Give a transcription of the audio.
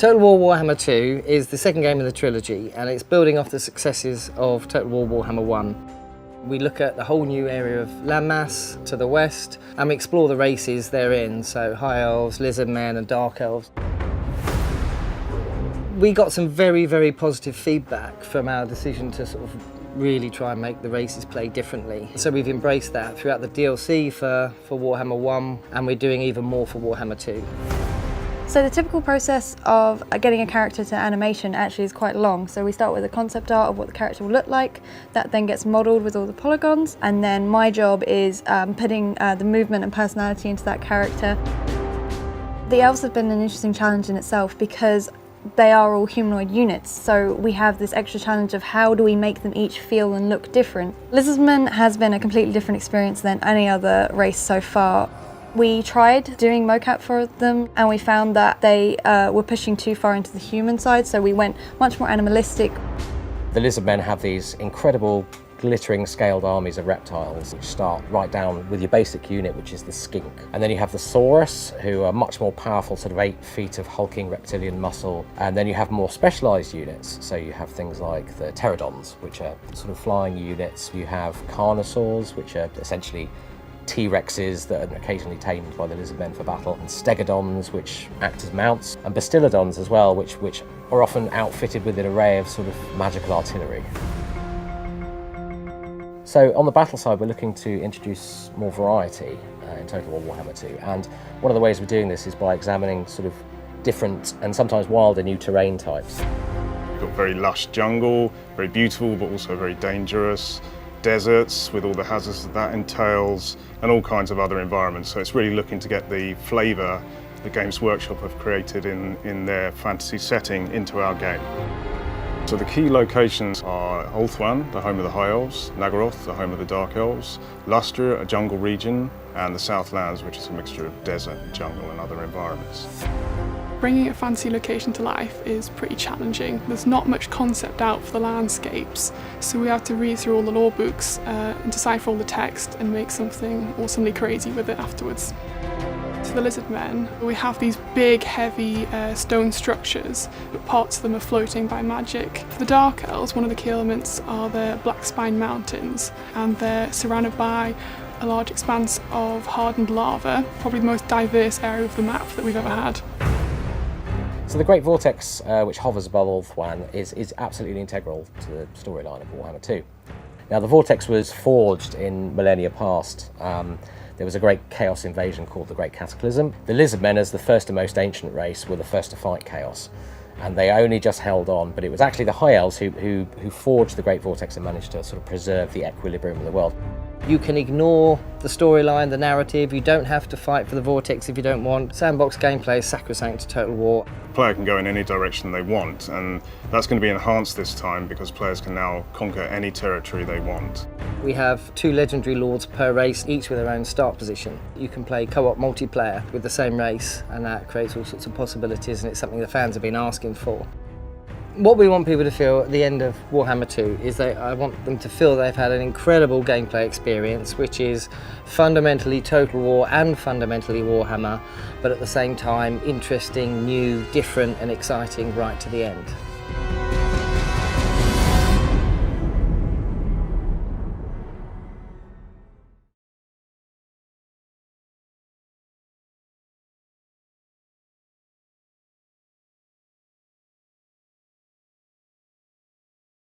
Total War Warhammer 2 is the second game in the trilogy, and it's building off the successes of Total War Warhammer 1. We look at the whole new area of landmass to the west, and we explore the races therein, so High Elves, Lizard Men and Dark Elves. We got some very, very positive feedback from our decision to sort of really try and make the races play differently. So we've embraced that throughout the DLC for Warhammer 1, and we're doing even more for Warhammer 2. So the typical process of getting a character to animation actually is quite long. So we start with a concept art of what the character will look like. That then gets modelled with all the polygons, and then my job is putting the movement and personality into that character. The elves have been an interesting challenge in itself because they are all humanoid units, so we have this extra challenge of how do we make them each feel and look different. Lizardmen has been a completely different experience than any other race so far. We tried doing mocap for them and we found that they were pushing too far into the human side, so we went much more animalistic. The Lizardmen have these incredible glittering scaled armies of reptiles which start right down with your basic unit, which is the skink. And then you have the Saurus, who are much more powerful, sort of 8 feet of hulking reptilian muscle. And then you have more specialised units, so you have things like the pterodons, which are sort of flying units. You have carnosaurs, which are essentially T-Rexes that are occasionally tamed by the Lizardmen for battle, and stegodons, which act as mounts, and bastillodons as well, which are often outfitted with an array of sort of magical artillery. So on the battle side, we're looking to introduce more variety in Total War Warhammer 2, and one of the ways we're doing this is by examining sort of different and sometimes wilder new terrain types. We've got very lush jungle, very beautiful but also very dangerous. Deserts with all the hazards that entails, and all kinds of other environments. So it's really looking to get the flavour the Games Workshop have created in their fantasy setting into our game. So the key locations are Ulthuan, the home of the High Elves, Naggaroth, the home of the Dark Elves, Lustra, a jungle region, and the Southlands, which is a mixture of desert, jungle and other environments. Bringing a fantasy location to life is pretty challenging. There's not much concept out for the landscapes, so we have to read through all the lore books and decipher all the text and make something awesomely crazy with it afterwards. For the Lizardmen, we have these big, heavy stone structures, but parts of them are floating by magic. For the Dark Elves, one of the key elements are the Black Spine Mountains, and they're surrounded by a large expanse of hardened lava, probably the most diverse area of the map that we've ever had. So the Great Vortex, which hovers above Ulthuan, is absolutely integral to the storyline of Warhammer 2. Now, the Vortex was forged in millennia past. There was a great chaos invasion called the Great Cataclysm. The Lizardmen, as the first and most ancient race, were the first to fight chaos, and they only just held on, but it was actually the High Elves who forged the Great Vortex and managed to sort of preserve the equilibrium of the world. You can ignore the storyline, the narrative. You don't have to fight for the Vortex if you don't want. Sandbox gameplay is sacrosanct to Total War. The player can go in any direction they want, and that's going to be enhanced this time because players can now conquer any territory they want. We have 2 legendary lords per race, each with their own start position. You can play co-op multiplayer with the same race, and that creates all sorts of possibilities, and it's something the fans have been asking for. What we want people to feel at the end of Warhammer 2 is I want them to feel they've had an incredible gameplay experience, which is fundamentally Total War and fundamentally Warhammer, but at the same time interesting, new, different and exciting right to the end.